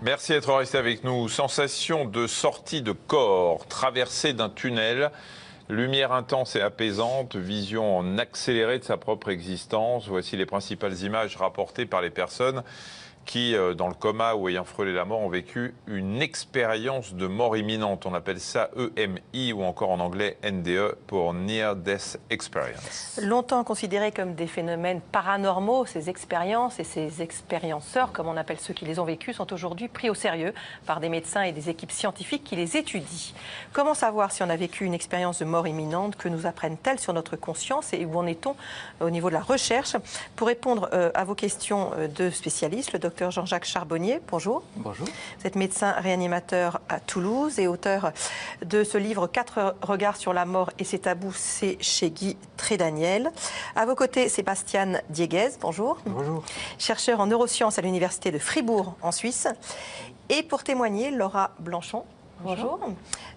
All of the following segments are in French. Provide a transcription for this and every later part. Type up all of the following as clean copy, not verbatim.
Merci d'être resté avec nous. Sensation de sortie de corps, traversée d'un tunnel, lumière intense et apaisante, vision en accéléré de sa propre existence. Voici les principales images rapportées par les personnes qui, dans le coma ou ayant frôlé la mort, ont vécu une expérience de mort imminente. On appelle ça EMI ou encore en anglais NDE pour Near Death Experience. Longtemps considérés comme des phénomènes paranormaux, ces expériences et ces expérienceurs, comme on appelle ceux qui les ont vécus, sont aujourd'hui pris au sérieux par des médecins et des équipes scientifiques qui les étudient. Comment savoir si on a vécu une expérience de mort imminente? Que nous apprennent-elles sur notre conscience et où en est-on au niveau de la recherche? Pour répondre à vos questions de spécialistes, le docteur Jean-Jacques Charbonnier, bonjour. Bonjour. Vous êtes médecin réanimateur à Toulouse et auteur de ce livre 4 regards sur la mort et ses tabous, c'est chez Guy Trédaniel. À vos côtés, Sébastien Dieguez, bonjour. Bonjour. Chercheur en neurosciences à l'université de Fribourg en Suisse. Et pour témoigner, Laura Blanchon. Bonjour.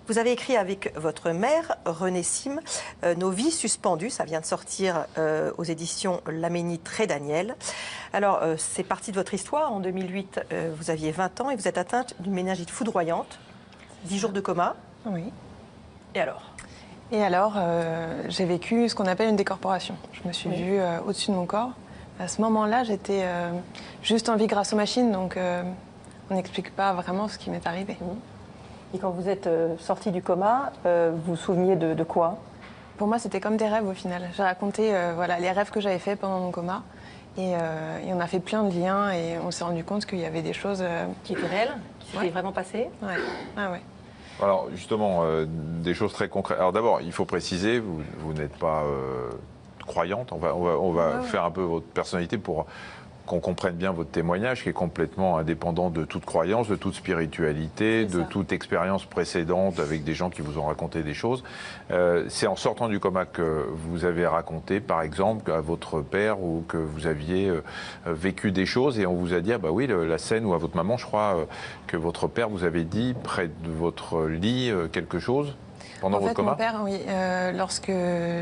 Vous avez écrit avec votre mère, Renée Sim, Nos vies suspendues. Ça vient de sortir aux éditions Laménie Trédaniel. Alors, c'est parti de votre histoire. En 2008, vous aviez 20 ans et vous êtes atteinte d'une méningite foudroyante. 10 jours de coma. Oui. Et alors? Et alors, j'ai vécu ce qu'on appelle une décorporation. Je me suis vue au-dessus de mon corps. À ce moment-là, j'étais juste en vie grâce aux machines, donc on n'explique pas vraiment ce qui m'est arrivé. Et quand vous êtes sortie du coma, vous vous souveniez de quoi? Pour moi, c'était comme des rêves au final. J'ai raconté voilà, les rêves que j'avais faits pendant mon coma. Et on a fait plein de liens et on s'est rendu compte qu'il y avait des choses... Qui étaient réelles? Qui s'étaient vraiment passées? Ouais. Ah ouais. Alors justement, des choses très concrètes. Alors d'abord, il faut préciser, vous n'êtes pas croyante. On va faire un peu votre personnalité pour qu'on comprenne bien votre témoignage, qui est complètement indépendant de toute croyance, de toute spiritualité, de toute expérience précédente avec des gens qui vous ont raconté des choses. C'est en sortant du coma que vous avez raconté, par exemple, à votre père ou que vous aviez vécu des choses et on vous a dit, ah bah oui, la scène ou à votre maman, je crois, que votre père vous avait dit près de votre lit quelque chose pendant votre coma? Mon père, oui, lorsque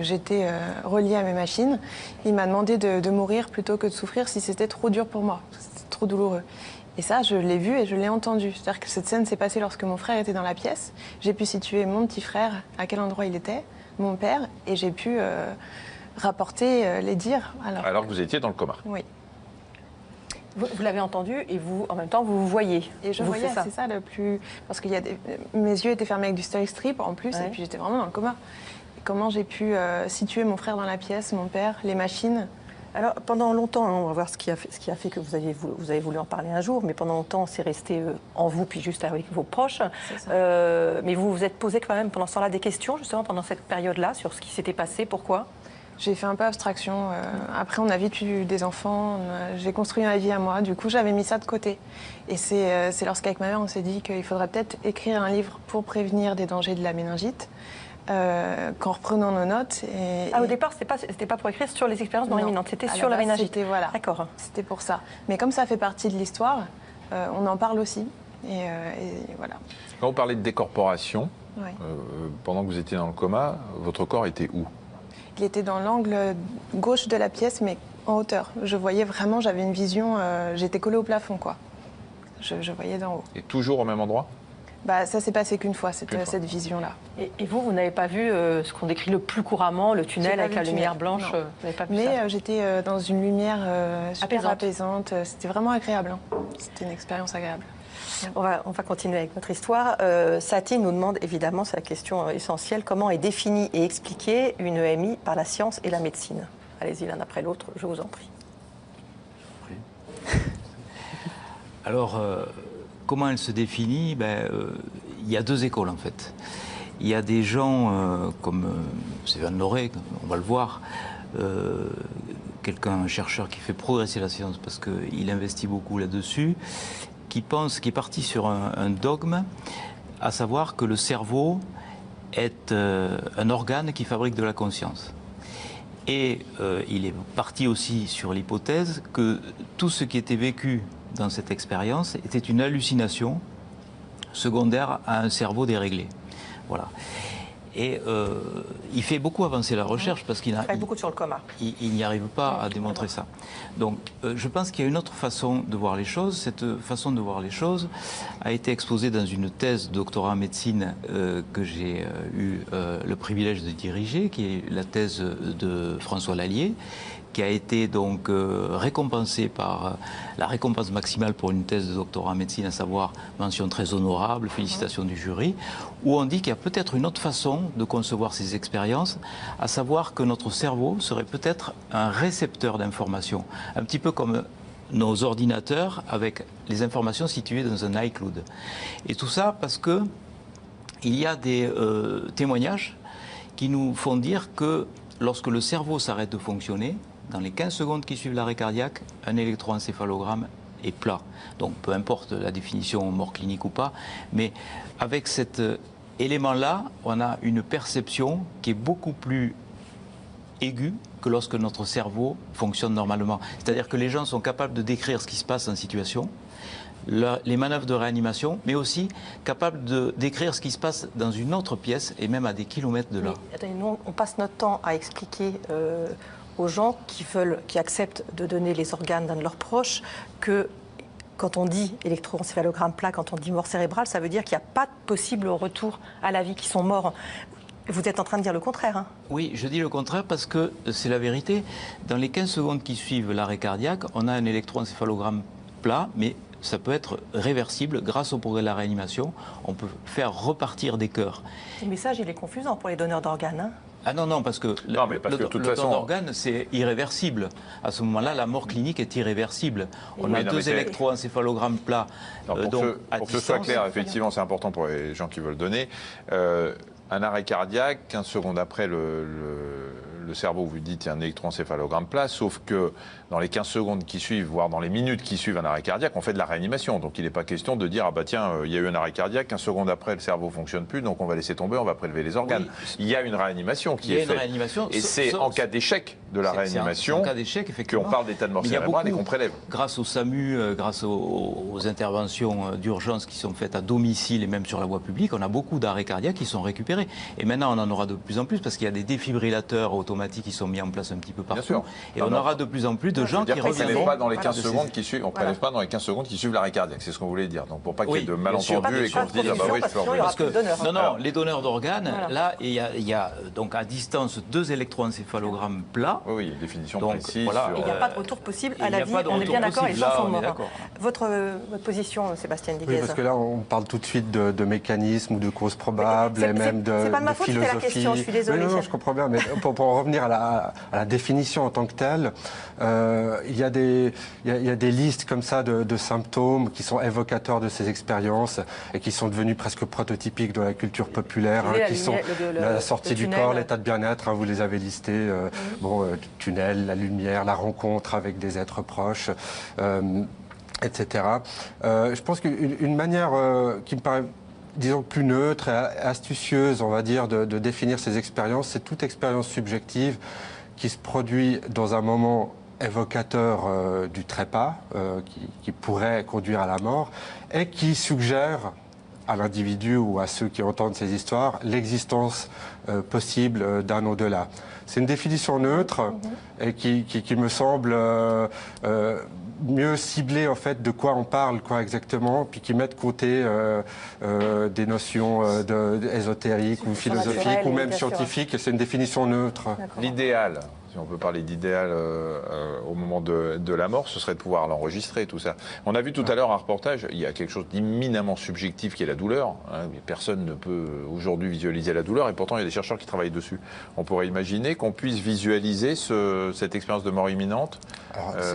j'étais reliée à mes machines, il m'a demandé de mourir plutôt que de souffrir si c'était trop dur pour moi, c'était trop douloureux. Et ça, je l'ai vu et je l'ai entendu. C'est-à-dire que cette scène s'est passée lorsque mon frère était dans la pièce. J'ai pu situer mon petit frère, à quel endroit il était, mon père, et j'ai pu rapporter les dires. Alors que vous étiez dans le coma? Oui. Vous l'avez entendu et vous, en même temps, vous voyez. Et je voyais, c'est ça le plus... Parce que mes yeux étaient fermés avec du steri-strip en plus, et puis j'étais vraiment dans le coma. Et comment j'ai pu situer mon frère dans la pièce, mon père, les machines? Alors, pendant longtemps, on va voir ce qui a fait que vous avez voulu en parler un jour, mais pendant longtemps, c'est resté en vous, puis juste avec vos proches. Mais vous vous êtes posé quand même pendant ce temps-là des questions, justement, pendant cette période-là, sur ce qui s'était passé, pourquoi? J'ai fait un peu abstraction. Après, on a vite eu des enfants, j'ai construit ma vie à moi. Du coup, j'avais mis ça de côté. Et c'est lorsqu'avec ma mère, on s'est dit qu'il faudrait peut-être écrire un livre pour prévenir des dangers de la méningite, qu'en reprenant nos notes. Au départ, c'était pas pour écrire sur les expériences de mort imminente, c'était sur la méningite. Voilà. D'accord. C'était pour ça. Mais comme ça fait partie de l'histoire, on en parle aussi. Et voilà. Quand vous parlez de décorporation, pendant que vous étiez dans le coma, votre corps était où? Il était dans l'angle gauche de la pièce, mais en hauteur. Je voyais vraiment, j'avais une vision, j'étais collée au plafond, quoi. Je voyais d'en haut. Et toujours au même endroit? Bah, ça s'est passé qu'une fois, cette vision-là. Et vous n'avez pas vu ce qu'on décrit le plus couramment, le tunnel avec la lumière blanche? Vous n'avez pas vu ça? Mais j'étais dans une lumière super apaisante. C'était vraiment agréable. Hein. C'était une expérience agréable. On va continuer avec votre histoire. Satie nous demande, évidemment, c'est la question essentielle, comment est définie et expliquée une EMI par la science et la médecine? Allez-y l'un après l'autre, je vous en prie. Alors, comment elle se définit? Il y a deux écoles en fait. Il y a des gens comme Stéphane Loret, on va le voir, un chercheur qui fait progresser la science parce qu'il investit beaucoup là-dessus, qui est parti sur un dogme, à savoir que le cerveau est un organe qui fabrique de la conscience. Et il est parti aussi sur l'hypothèse que tout ce qui était vécu dans cette expérience était une hallucination secondaire à un cerveau déréglé. Voilà. Et il fait beaucoup avancer la recherche parce qu'il travaille beaucoup sur le coma. Il n'y arrive pas à démontrer ça. Donc je pense qu'il y a une autre façon de voir les choses. Cette façon de voir les choses a été exposée dans une thèse de doctorat en médecine que j'ai eu le privilège de diriger, qui est la thèse de François Lallier, qui a été donc récompensé par la récompense maximale pour une thèse de doctorat en médecine, à savoir mention très honorable, félicitations du jury, où on dit qu'il y a peut-être une autre façon de concevoir ces expériences, à savoir que notre cerveau serait peut-être un récepteur d'informations, un petit peu comme nos ordinateurs avec les informations situées dans un iCloud. Et tout ça parce que il y a des témoignages qui nous font dire que lorsque le cerveau s'arrête de fonctionner, dans les 15 secondes qui suivent l'arrêt cardiaque, un électroencéphalogramme est plat. Donc peu importe la définition mort clinique ou pas, mais avec cet élément-là, on a une perception qui est beaucoup plus aiguë que lorsque notre cerveau fonctionne normalement. C'est-à-dire que les gens sont capables de décrire ce qui se passe en situation, les manœuvres de réanimation, mais aussi capables de décrire ce qui se passe dans une autre pièce et même à des kilomètres de là. Mais, attendez, nous, on passe notre temps à expliquer aux gens qui acceptent de donner les organes d'un de leurs proches que quand on dit électroencéphalogramme plat, quand on dit mort cérébrale, ça veut dire qu'il n'y a pas de possible retour à la vie, qu'ils sont morts. Vous êtes en train de dire le contraire, hein? Oui, je dis le contraire parce que c'est la vérité. Dans les 15 secondes qui suivent l'arrêt cardiaque, on a un électroencéphalogramme plat, mais ça peut être réversible grâce au progrès de la réanimation. On peut faire repartir des cœurs. Le message, il est confusant pour les donneurs d'organes, hein? Ah non, non, parce que le don d'organes, c'est irréversible. À ce moment-là, la mort clinique est irréversible. On a deux électroencéphalogrammes plats. Pour que ce soit clair, effectivement, c'est important pour les gens qui veulent donner. Un arrêt cardiaque, 15 secondes après, le cerveau, vous dites, il y a un électroencéphalogramme plat, sauf que dans les 15 secondes qui suivent, voire dans les minutes qui suivent un arrêt cardiaque, on fait de la réanimation. Donc il n'est pas question de dire, ah bah tiens, il y a eu un arrêt cardiaque, 15 secondes après, le cerveau ne fonctionne plus, donc on va laisser tomber, on va prélever les organes. Oui. Il y a une réanimation qui est faite. Et c'est en cas d'échec de la réanimation qu'on parle d'état de mort cérébrale et qu'on prélève. Grâce au SAMU, grâce aux interventions d'urgence qui sont faites à domicile et même sur la voie publique, on a beaucoup d'arrêts cardiaques qui sont récupérés. Et maintenant, on en aura de plus en plus parce qu'il y a des défibrillateurs automatiques qui sont mis en place un petit peu partout. Et on aura de plus en plus de gens qui reviendront. On pas dans les 15 secondes qui suivent, on ne prélève pas dans les 15 secondes qui suivent l'arrêt cardiaque. C'est ce qu'on voulait dire. Donc pour pas qu'il y ait de malentendus et qu'on se dise, ah bah oui, je peux revenir. Parce que, non, les donneurs d'organes, là, il y a donc à distance 2 électroencéphalogrammes plats. Oui, une définition précise. Voilà, il n'y a pas de retour possible à la vie. On est bien d'accord, les gens sont morts. Votre position, Sébastien Diguez? Oui, parce que là, on parle tout de suite de mécanismes ou de causes probables et même de philosophie. C'est pas de ma faute, c'était la question, je suis désolée. Non, je comprends bien, mais pour en revenir à la définition en tant que telle, il y a des listes comme ça de symptômes qui sont évocateurs de ces expériences et qui sont devenus presque prototypiques de la culture populaire, qui sont la sortie du corps, l'état de bien-être, vous les avez listés, tunnel, la lumière, la rencontre avec des êtres proches, etc. Je pense qu'une manière qui me paraît, disons, plus neutre et astucieuse, on va dire, de définir ces expériences, c'est toute expérience subjective qui se produit dans un moment évocateur du trépas, qui pourrait conduire à la mort, et qui suggère à l'individu ou à ceux qui entendent ces histoires l'existence possible d'un au-delà. C'est une définition neutre et qui me semble mieux cibler en fait de quoi on parle, quoi exactement, puis qui met de côté des notions ésotériques ou philosophiques ou même scientifiques. C'est une définition neutre. L'idéal, si on peut parler d'idéal au moment de la mort, ce serait de pouvoir l'enregistrer, tout ça. On a vu tout à l'heure un reportage, il y a quelque chose d'éminemment subjectif qui est la douleur. Personne ne peut aujourd'hui visualiser la douleur et pourtant il y a des chercheurs qui travaillent dessus. On pourrait imaginer qu'on puisse visualiser cette expérience de mort imminente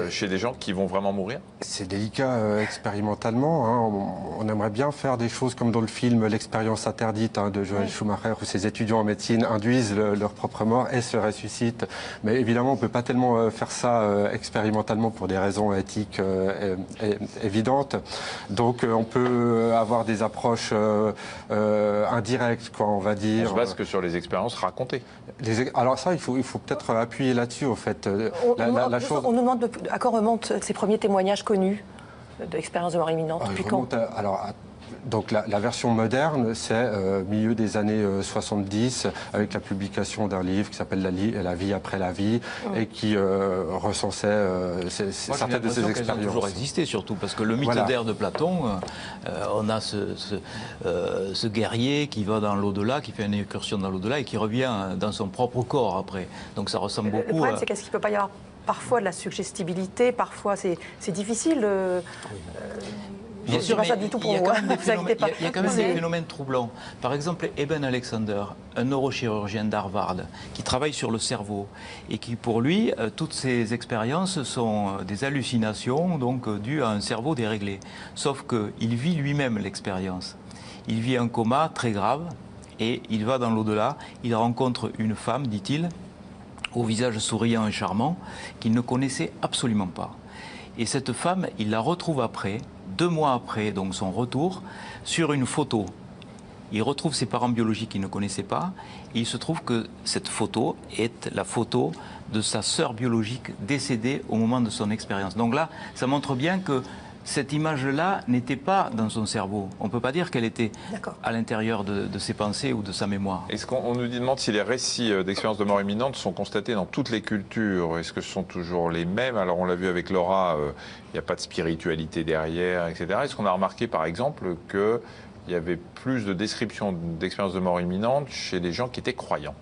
chez des gens qui vont vraiment mourir. C'est délicat expérimentalement. On aimerait bien faire des choses comme dans le film L'expérience interdite de Joel Schumacher, où ces étudiants en médecine induisent leur propre mort et se ressuscitent. Mais évidemment, on ne peut pas tellement faire ça expérimentalement pour des raisons éthiques évidentes. Donc on peut avoir des approches indirectes, quoi, on va dire. On se base que sur les expériences racontées. Alors ça, il faut peut-être appuyer là-dessus, au fait. On nous demande à quand remontent ces premiers témoignages connus d'expérience de mort imminente. Depuis quand? Alors, Donc la version moderne, c'est milieu des années 70, avec la publication d'un livre qui s'appelle La vie après la vie, et qui recensait certaines de ces expériences. Elles ont toujours existé, surtout, parce que le mythe d'Air de Platon, on a ce guerrier qui va dans l'au-delà, qui fait une incursion dans l'au-delà et qui revient dans son propre corps après. Donc ça ressemble beaucoup. Le problème, c'est qu'est-ce qu'il ne peut pas y avoir parfois de la suggestibilité, parfois c'est difficile. Bien sûr, mais pas ça du tout pour il y a vous. quand même des Il y a quand même des phénomènes troublants. Par exemple, Eben Alexander, un neurochirurgien d'Harvard, qui travaille sur le cerveau et qui, pour lui, toutes ces expériences sont des hallucinations, donc dues à un cerveau déréglé. Sauf qu'il vit lui-même l'expérience. Il vit un coma très grave et il va dans l'au-delà. Il rencontre une femme, dit-il, au visage souriant et charmant, qu'il ne connaissait absolument pas. Et cette femme, il la retrouve après, 2 mois après donc son retour, sur une photo. Il retrouve ses parents biologiques qu'il ne connaissait pas, et il se trouve que cette photo est la photo de sa sœur biologique décédée au moment de son expérience. Donc là, ça montre bien que cette image-là n'était pas dans son cerveau. On ne peut pas dire qu'elle était à l'intérieur de ses pensées ou de sa mémoire. Est-ce qu'on nous demande si les récits d'expériences de mort imminente sont constatés dans toutes les cultures? Est-ce que ce sont toujours les mêmes? Alors on l'a vu avec Laura, il n'y a pas de spiritualité derrière, etc. Est-ce qu'on a remarqué par exemple qu'il y avait plus de descriptions d'expériences de mort imminente chez les gens qui étaient croyants?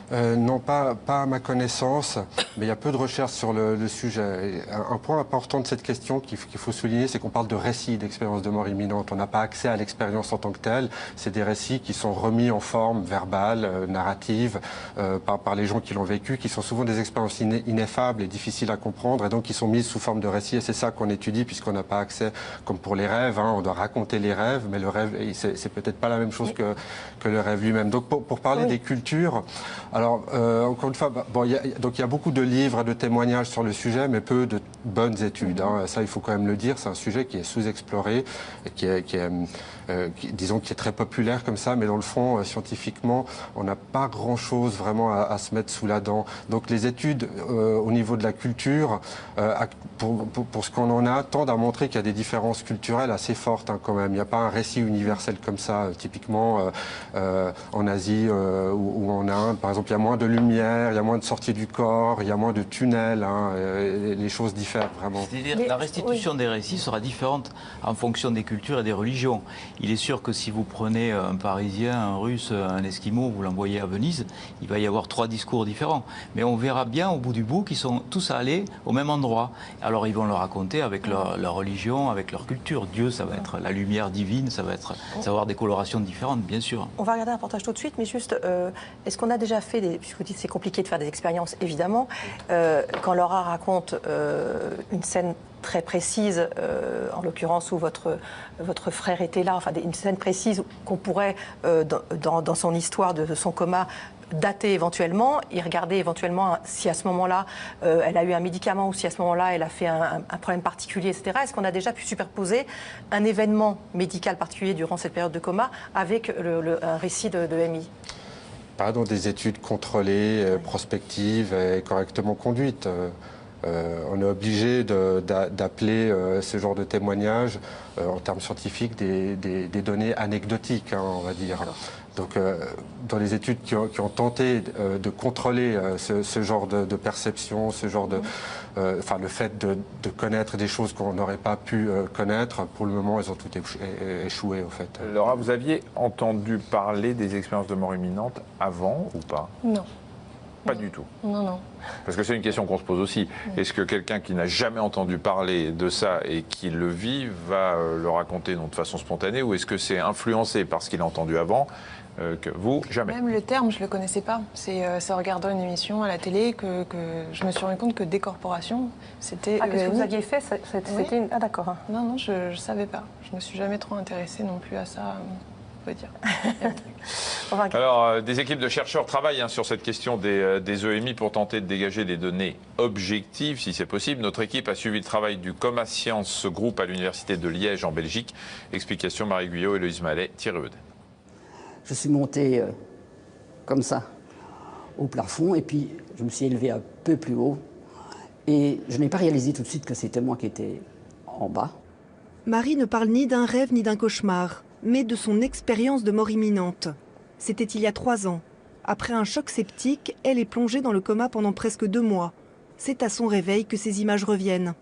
Non, pas à ma connaissance, mais il y a peu de recherches sur le sujet. Un point important de cette question qu'il faut souligner, c'est qu'on parle de récits d'expériences de mort imminente. On n'a pas accès à l'expérience en tant que telle. C'est des récits qui sont remis en forme verbale, narrative, par les gens qui l'ont vécu, qui sont souvent des expériences ineffables et difficiles à comprendre, et donc qui sont mises sous forme de récits. Et c'est ça qu'on étudie, puisqu'on n'a pas accès, comme pour les rêves, on doit raconter les rêves, mais le rêve, c'est peut-être pas la même chose que le rêve lui-même. Donc pour parler des cultures, alors, encore une fois, donc il y a beaucoup de livres et de témoignages sur le sujet, mais peu de bonnes études. Ça, il faut quand même le dire. C'est un sujet qui est sous-exploré, et qui est très populaire comme ça, mais dans le fond, scientifiquement, on n'a pas grand-chose vraiment à se mettre sous la dent. Donc les études au niveau de la culture, pour ce qu'on en a, tendent à montrer qu'il y a des différences culturelles assez fortes quand même. Il n'y a pas un récit universel comme ça. Typiquement, en Asie ou en Inde, par exemple, il y a moins de lumière, il y a moins de sorties du corps, il y a moins de tunnels, les choses diffèrent vraiment. C'est-à-dire la restitution des récits sera différente en fonction des cultures et des religions. Il est sûr que si vous prenez un Parisien, un Russe, un Esquimau, vous l'envoyez à Venise, il va y avoir 3 discours différents. Mais on verra bien au bout du bout qu'ils sont tous allés au même endroit. Alors ils vont le raconter avec leur religion, avec leur culture. Dieu, ça va être la lumière divine, ça va avoir des colorations différentes, bien sûr. On va regarder un reportage tout de suite, mais juste, est-ce qu'on a déjà fait puisque vous dites que c'est compliqué de faire des expériences, évidemment, quand Laura raconte une scène très précise, en l'occurrence où votre frère était là, enfin une scène précise qu'on pourrait, dans son histoire de son coma, dater éventuellement et regarder éventuellement si à ce moment-là elle a eu un médicament ou si à ce moment-là elle a fait un problème particulier, etc. Est-ce qu'on a déjà pu superposer un événement médical particulier durant cette période de coma avec un récit de MI? Pas dans des études contrôlées, prospectives et correctement conduites. On est obligé d'appeler ce genre de témoignages, en termes scientifiques, des données anecdotiques, on va dire. Donc, dans les études qui ont tenté de contrôler ce genre de perception, ce genre de, le fait de connaître des choses qu'on n'aurait pas pu connaître, pour le moment, elles ont toutes échoué, en fait. Laura, vous aviez entendu parler des expériences de mort imminente avant ou pas? Non. Pas du tout. Non, non. Parce que c'est une question qu'on se pose aussi. Est-ce que quelqu'un qui n'a jamais entendu parler de ça et qui le vit va le raconter de façon spontanée, ou est-ce que c'est influencé par ce qu'il a entendu avant que vous, jamais? Même le terme, je ne le connaissais pas. C'est en regardant une émission à la télé que je me suis rendu compte que décorporation, c'était... Ah, qu'est-ce que vous aviez fait? C'était une... Ah, d'accord. Non, non, je ne savais pas. Je ne me suis jamais trop intéressée non plus à ça. Dire. Alors, des équipes de chercheurs travaillent sur cette question des EMI pour tenter de dégager des données objectives, si c'est possible. Notre équipe a suivi le travail du Coma Science Group à l'Université de Liège, en Belgique. Explication Marie Guyot, Héloïse Mallet, Thierry Eudes. Je suis monté comme ça, au plafond, et puis je me suis élevé un peu plus haut. Et je n'ai pas réalisé tout de suite que c'était moi qui étais en bas. Marie ne parle ni d'un rêve ni d'un cauchemar, mais de son expérience de mort imminente. C'était il y a 3 ans. Après un choc septique, elle est plongée dans le coma pendant presque 2 mois. C'est à son réveil que ces images reviennent.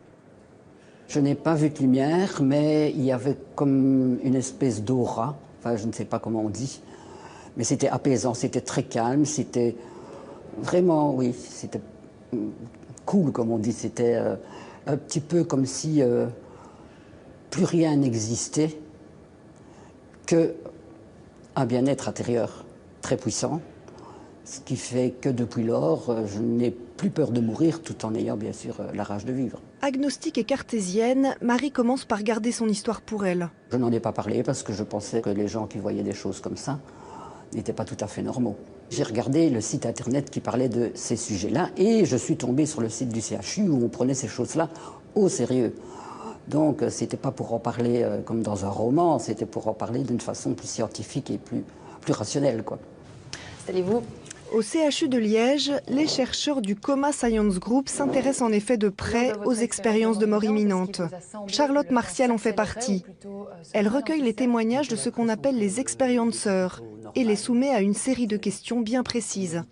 Je n'ai pas vu de lumière, mais il y avait comme une espèce d'aura, enfin je ne sais pas comment on dit, mais c'était apaisant, c'était très calme, c'était vraiment, oui, c'était cool comme on dit, c'était un petit peu comme si plus rien n'existait qu'un bien-être intérieur très puissant, ce qui fait que depuis lors, je n'ai plus peur de mourir tout en ayant bien sûr la rage de vivre. Agnostique et cartésienne, Marie commence par garder son histoire pour elle. Je n'en ai pas parlé parce que je pensais que les gens qui voyaient des choses comme ça n'étaient pas tout à fait normaux. J'ai regardé le site internet qui parlait de ces sujets-là et je suis tombée sur le site du CHU où on prenait ces choses-là au sérieux. Donc c'était pas pour en parler comme dans un roman, c'était pour en parler d'une façon plus scientifique et plus rationnelle, quoi. Installez-vous. Au CHU de Liège, les chercheurs du Coma Science Group s'intéressent en effet de près aux expériences de mort imminente. Charlotte Martial en fait partie. Elle recueille les témoignages de ce qu'on appelle les expérienceurs et les soumet à une série de questions bien précises.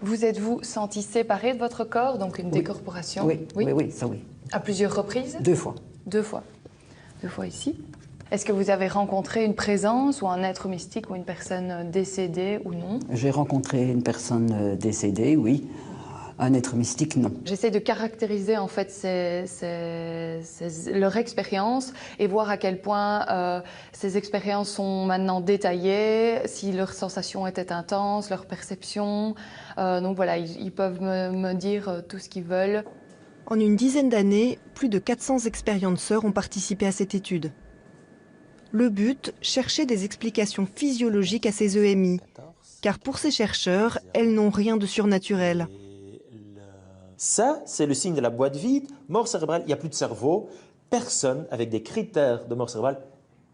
Vous êtes-vous senti séparé de votre corps, donc une décorporation? Oui, ça oui. À plusieurs reprises? 2 fois. 2 fois. 2 fois ici. Est-ce que vous avez rencontré une présence ou un être mystique ou une personne décédée ou non? J'ai rencontré une personne décédée, oui. Un être mystique, non. J'essaie de caractériser en fait leur expérience et voir à quel point ces expériences sont maintenant détaillées, si leurs sensations étaient intenses, leurs perceptions. Donc voilà, ils peuvent me dire tout ce qu'ils veulent. En une dizaine d'années, plus de 400 expérienceurs ont participé à cette étude. Le but, chercher des explications physiologiques à ces EMI. Car pour ces chercheurs, elles n'ont rien de surnaturel. Ça, c'est le signe de la boîte vide. Mort cérébrale, il n'y a plus de cerveau. Personne avec des critères de mort cérébrale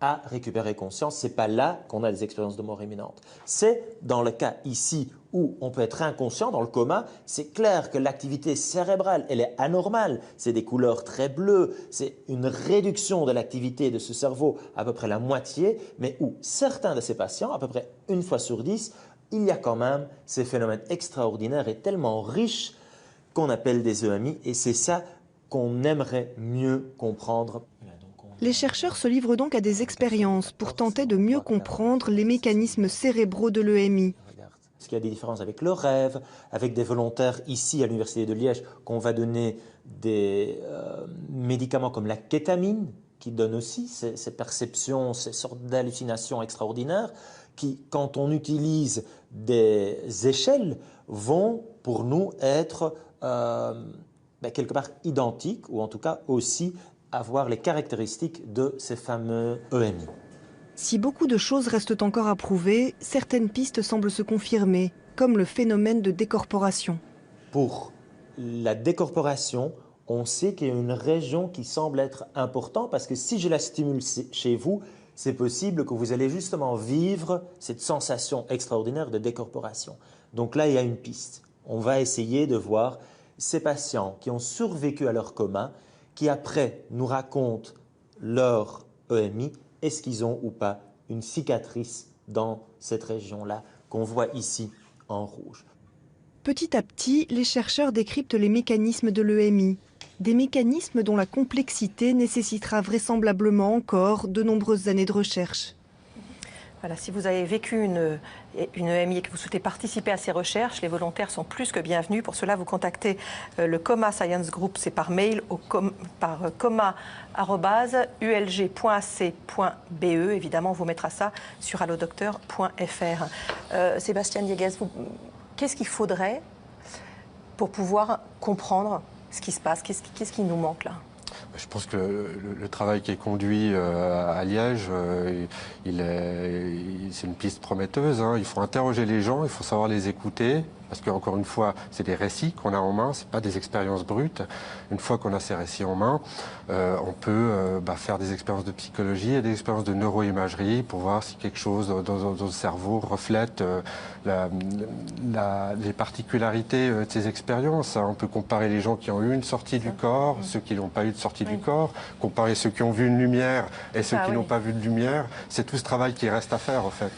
a récupéré conscience. Ce n'est pas là qu'on a des expériences de mort imminente. C'est dans le cas ici où on peut être inconscient dans le coma. C'est clair que l'activité cérébrale, elle est anormale. C'est des couleurs très bleues. C'est une réduction de l'activité de ce cerveau à peu près la moitié, mais où certains de ces patients, à peu près 1 fois sur 10, il y a quand même ces phénomènes extraordinaires et tellement riches qu'on appelle des EMI, et c'est ça qu'on aimerait mieux comprendre. Les chercheurs se livrent donc à des expériences pour tenter de mieux comprendre les mécanismes cérébraux de l'EMI. Est-ce qu'il y a des différences avec le rêve, avec des volontaires ici à l'Université de Liège qu'on va donner des médicaments comme la kétamine, qui donne aussi ces perceptions, ces sortes d'hallucinations extraordinaires, qui, quand on utilise des échelles, vont pour nous être quelque part identiques, ou en tout cas aussi avoir les caractéristiques de ces fameux EMI. Si beaucoup de choses restent encore à prouver, certaines pistes semblent se confirmer, comme le phénomène de décorporation. Pour la décorporation, on sait qu'il y a une région qui semble être importante, parce que si je la stimule chez vous, c'est possible que vous allez justement vivre cette sensation extraordinaire de décorporation. Donc là, il y a une piste. On va essayer de voir ces patients qui ont survécu à leur coma, qui après nous racontent leur EMI, est-ce qu'ils ont ou pas une cicatrice dans cette région-là qu'on voit ici en rouge. Petit à petit, les chercheurs décryptent les mécanismes de l'EMI. Des mécanismes dont la complexité nécessitera vraisemblablement encore de nombreuses années de recherche. Voilà, si vous avez vécu une EMI et que vous souhaitez participer à ces recherches, les volontaires sont plus que bienvenus. Pour cela, vous contactez le Coma Science Group, c'est par mail par coma@ulg.ac.be. Évidemment, on vous mettra ça sur allodocteur.fr. Sébastien Dieguez, qu'est-ce qu'il faudrait pour pouvoir comprendre ce qui se passe? Qu'est-ce qui nous manque là? Je pense que le travail qui est conduit à Liège, c'est une piste prometteuse. Il faut interroger les gens, il faut savoir les écouter, parce qu'encore une fois, c'est des récits qu'on a en main, c'est pas des expériences brutes. Une fois qu'on a ces récits en main, on peut faire des expériences de psychologie et des expériences de neuroimagerie pour voir si quelque chose dans le cerveau reflète les particularités de ces expériences. On peut comparer les gens qui ont eu une sortie du corps, ceux qui n'ont pas eu de sortie du corps, comparer ceux qui ont vu une lumière et ceux qui n'ont pas vu de lumière. C'est tout ce travail qui reste à faire, en fait.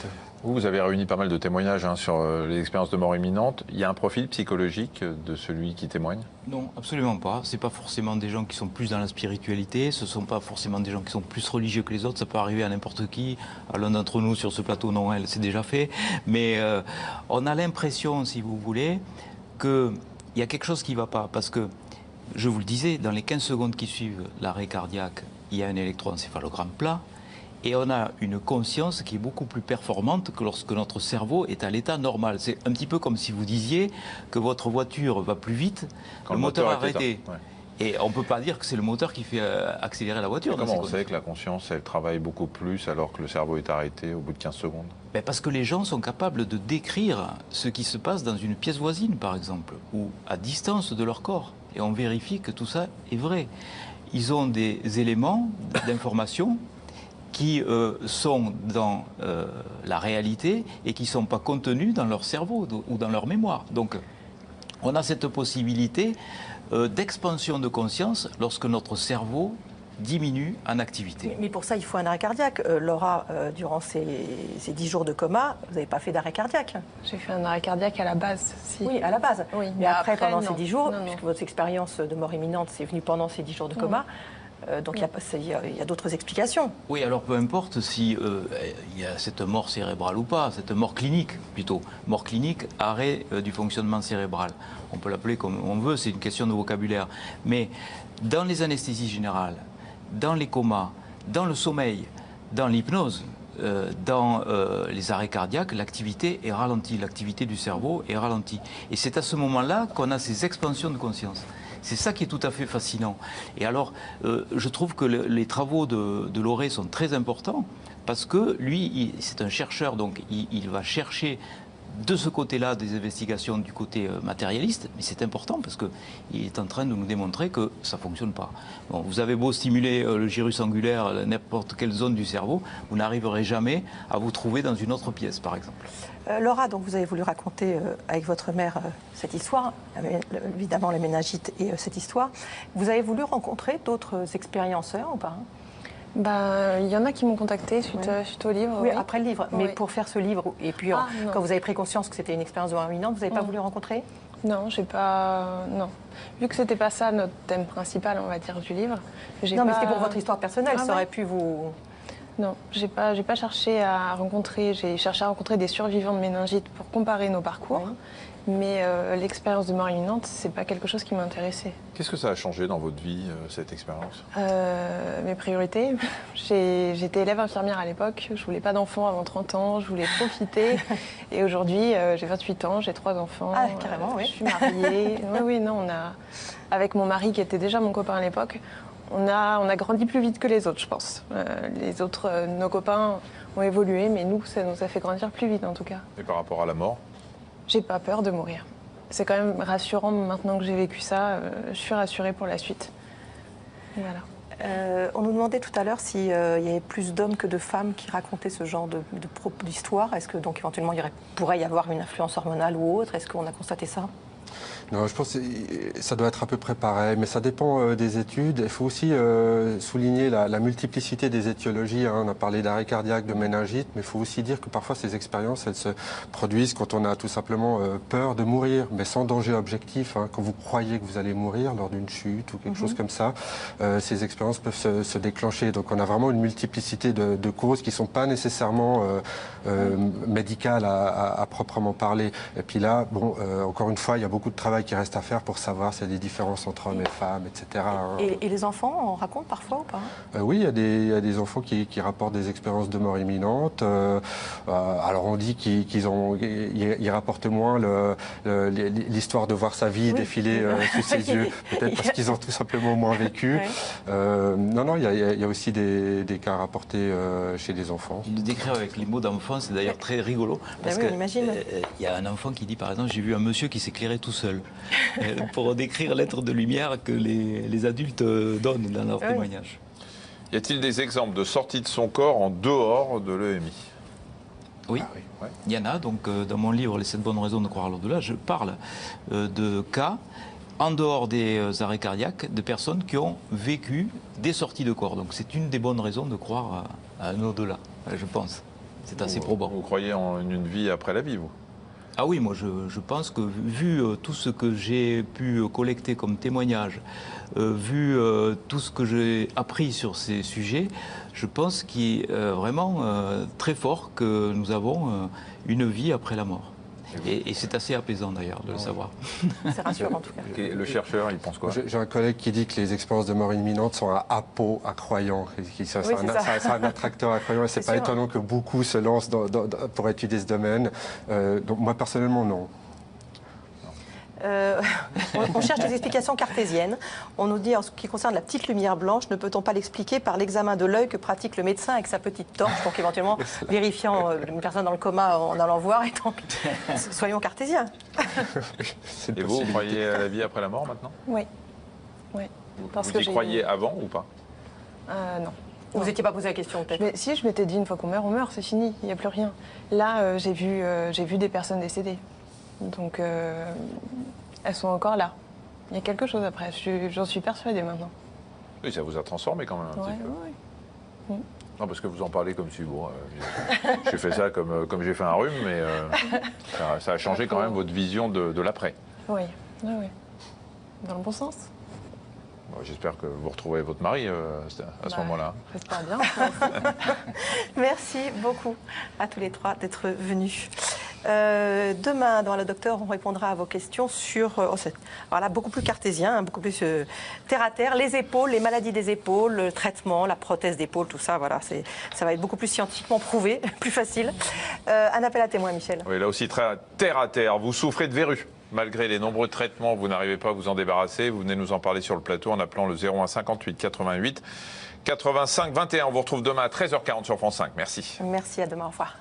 Vous avez réuni pas mal de témoignages sur les expériences de mort imminente. Il y a un profil psychologique de celui qui témoigne? Non, absolument pas. Ce n'est pas forcément des gens qui sont plus dans la spiritualité, ce ne sont pas forcément des gens qui sont plus religieux que les autres, ça peut arriver à n'importe qui. À l'un d'entre nous sur ce plateau, non, elle, c'est déjà fait. Mais on a l'impression, si vous voulez, qu'il y a quelque chose qui ne va pas. Parce que, je vous le disais, dans les 15 secondes qui suivent l'arrêt cardiaque, il y a un électroencéphalogramme plat. Et on a une conscience qui est beaucoup plus performante que lorsque notre cerveau est à l'état normal. C'est un petit peu comme si vous disiez que votre voiture va plus vite, quand le moteur est arrêté. Et on ne peut pas dire que c'est le moteur qui fait accélérer la voiture. Comment on sait que la conscience, elle travaille beaucoup plus alors que le cerveau est arrêté au bout de 15 secondes? Parce que les gens sont capables de décrire ce qui se passe dans une pièce voisine, par exemple, ou à distance de leur corps. Et on vérifie que tout ça est vrai. Ils ont des éléments d'information qui sont dans la réalité et qui ne sont pas contenus dans leur cerveau ou dans leur mémoire. Donc, on a cette possibilité d'expansion de conscience lorsque notre cerveau diminue en activité. Mais pour ça, il faut un arrêt cardiaque. Laura, durant ces 10 jours de coma, vous n'avez pas fait d'arrêt cardiaque? J'ai fait un arrêt cardiaque à la base, si. Oui, à la base. Oui, mais après, pendant non. ces 10 jours, non. puisque votre expérience de mort imminente s'est venue pendant ces 10 jours de coma, donc il y a d'autres explications. Oui, alors peu importe si il y a cette mort cérébrale ou pas, cette mort clinique plutôt. Mort clinique, arrêt du fonctionnement cérébral. On peut l'appeler comme on veut, c'est une question de vocabulaire. Mais dans les anesthésies générales, dans les comas, dans le sommeil, dans l'hypnose, dans les arrêts cardiaques, l'activité est ralentie, l'activité du cerveau est ralentie. Et c'est à ce moment-là qu'on a ces expansions de conscience. C'est ça qui est tout à fait fascinant. Et alors, je trouve que les travaux de Lauré sont très importants parce que lui, c'est un chercheur, donc il va chercher de ce côté-là des investigations du côté matérialiste, mais c'est important parce qu'il est en train de nous démontrer que ça ne fonctionne pas. Bon, vous avez beau stimuler le gyrus angulaire, n'importe quelle zone du cerveau, vous n'arriverez jamais à vous trouver dans une autre pièce, par exemple. Laura, donc vous avez voulu raconter avec votre mère cette histoire, évidemment la méningite et cette histoire. Vous avez voulu rencontrer d'autres expérienceurs ou pas? Il y en a qui m'ont contacté suite au livre. Oui, après le livre. Oui. Mais pour faire ce livre, et puis quand vous avez pris conscience que c'était une expérience de mort imminente, vous n'avez pas voulu rencontrer? Non, j'ai pas. Non. Vu que c'était pas ça notre thème principal, on va dire, du livre. Non, mais c'était pour votre histoire personnelle, ça aurait pu vous. Non, j'ai pas cherché à rencontrer. J'ai cherché à rencontrer des survivants de méningite pour comparer nos parcours. Oui. Mais l'expérience de mort imminente, c'est pas quelque chose qui m'intéressait. Qu'est-ce que ça a changé dans votre vie, cette expérience? Mes priorités. J'étais élève infirmière à l'époque. Je voulais pas d'enfants avant 30 ans. Je voulais profiter. Et aujourd'hui, j'ai 28 ans, j'ai 3 enfants. Ah, carrément, oui. Je suis mariée. Oui, non, avec mon mari qui était déjà mon copain à l'époque, on a grandi plus vite que les autres, je pense. Les autres, nos copains ont évolué, mais nous, ça nous a fait grandir plus vite en tout cas. Et par rapport à la mort? J'ai pas peur de mourir. C'est quand même rassurant maintenant que j'ai vécu ça. Je suis rassurée pour la suite. Voilà. On nous demandait tout à l'heure s'il y avait plus d'hommes que de femmes qui racontaient ce genre d'histoire. Est-ce que donc éventuellement pourrait y avoir une influence hormonale ou autre? Est-ce qu'on a constaté ça? Non, je pense que ça doit être à peu près pareil, mais ça dépend des études. Il faut aussi souligner la multiplicité des étiologies. On a parlé d'arrêt cardiaque, de méningite, mais il faut aussi dire que parfois ces expériences, elles se produisent quand on a tout simplement peur de mourir, mais sans danger objectif. Quand vous croyez que vous allez mourir lors d'une chute ou quelque chose comme ça, ces expériences peuvent se déclencher. Donc on a vraiment une multiplicité de causes qui ne sont pas nécessairement médicales à proprement parler. Et puis là, bon, encore une fois, il y a beaucoup de travail travail qui reste à faire pour savoir s'il y a des différences entre hommes et femmes, etc. Et les enfants en racontent parfois ou pas? Oui, il y a des enfants qui rapportent des expériences de mort imminente. Alors on dit qu'ils rapportent moins l'histoire de voir sa vie défiler sous ses yeux, peut-être parce qu'ils ont tout simplement moins vécu. Non, il y a aussi des cas rapportés chez les enfants. Le décrire avec les mots d'enfant, c'est d'ailleurs très rigolo. Parce que il y a un enfant qui dit, par exemple, j'ai vu un monsieur qui s'éclairait tout seul. Pour décrire l'être de lumière que les adultes donnent dans leur témoignage. Y a-t-il des exemples de sortie de son corps en dehors de l'EMI? Oui, il y en a. Donc, dans mon livre, Les 7 bonnes raisons de croire à l'au-delà, je parle de cas en dehors des arrêts cardiaques de personnes qui ont vécu des sorties de corps. Donc, c'est une des bonnes raisons de croire à un au-delà, je pense. C'est assez probant. Vous croyez en une vie après la vie, vous? Ah oui, moi je pense que vu tout ce que j'ai pu collecter comme témoignage, vu tout ce que j'ai appris sur ces sujets, je pense qu'il est vraiment très fort que nous avons une vie après la mort. Et c'est assez apaisant d'ailleurs de le savoir. C'est rassurant en tout cas. Le chercheur, il pense quoi? J'ai un collègue qui dit que les expériences de mort imminente sont un appôt à croyants. C'est un attracteur à croyants. Et c'est pas étonnant que beaucoup se lancent pour étudier ce domaine. Donc moi personnellement, non. On cherche des explications cartésiennes. On nous dit, en ce qui concerne la petite lumière blanche, ne peut-on pas l'expliquer par l'examen de l'œil que pratique le médecin avec sa petite torche, donc éventuellement vérifiant une personne dans le coma en allant voir, et donc soyons cartésiens. Et vous croyez à la vie après la mort maintenant? Oui. Vous y croyez avant ou pas? Non. Vous n'étiez pas posé la question peut-être? Mais si, je m'étais dit, une fois qu'on meurt, on meurt, c'est fini, il n'y a plus rien. Là, j'ai vu des personnes décédées. Donc, elles sont encore là. Il y a quelque chose après, j'en suis persuadée maintenant. Oui, ça vous a transformé quand même un petit peu. Oui. Non, parce que vous en parlez comme si, bon, j'ai fait ça comme j'ai fait un rhume, mais ça a changé quand même votre vision de l'après. Oui. Dans le bon sens. Bon, j'espère que vous retrouverez votre mari à ce moment-là. J'espère bien. Merci beaucoup à tous les trois d'être venus. Demain, dans Le Docteur, on répondra à vos questions sur, voilà, beaucoup plus cartésien, beaucoup plus terre à terre, les épaules, les maladies des épaules, le traitement, la prothèse d'épaule, tout ça, voilà, ça va être beaucoup plus scientifiquement prouvé, plus facile. Un appel à témoin, Michel. Oui, là aussi, très terre à terre. Vous souffrez de verrues. Malgré les nombreux traitements, vous n'arrivez pas à vous en débarrasser. Vous venez nous en parler sur le plateau en appelant le 01 58 88 85 21. On vous retrouve demain à 13h40 sur France 5. Merci. Merci, à demain, au revoir.